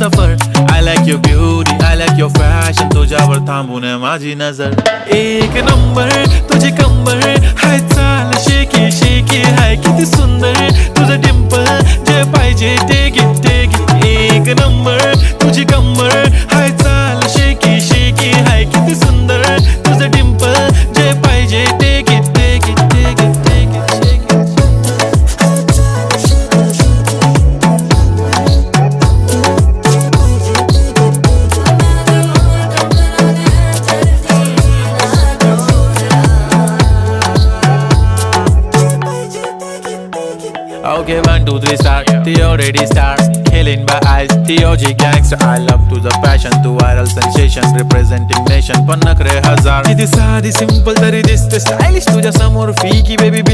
सफर. I like your beauty, I like your fashion. तुझ्यावर थांबून माझी नजर. एक नंबर तुझी कंबर हाय, चाल शेकी शेकी हाय, किती सुंदर तुझं डिंपल, जे पाहिजे take it, take it. एक नंबर तुझी कंबर हाय, चाल शेकी शेकी हाय, किती सुंदर तुझं डिंपल, जे पाहिजे take it, take it, take it, take it, take it. Okay, 1, 2, 3 start. The already start. Killing by eyes. The OG gangster. I love to the passion, to viral sensation, representing nation. पण नखरे हजार. किती साधी simple तरी दिसते stylish तुझ्या समोर. फीकी baby